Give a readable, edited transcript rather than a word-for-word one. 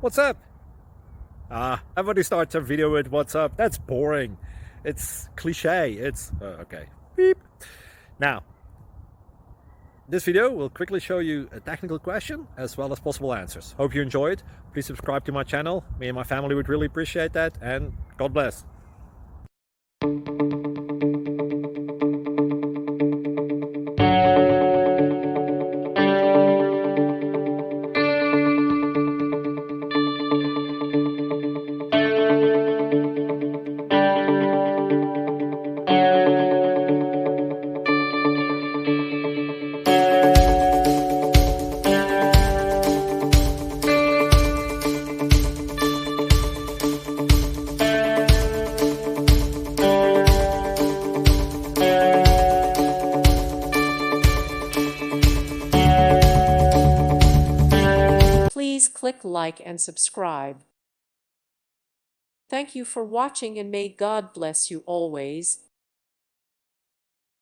What's up? Everybody starts a video with what's up. That's boring. It's cliche. It's okay. Beep. Now, this video will quickly show you a technical question as well as possible answers. Hope you enjoy it. Please subscribe to my channel. Me and my family would really appreciate that, and God bless. Please click like and subscribe. Thank you for watching, and may God bless you always.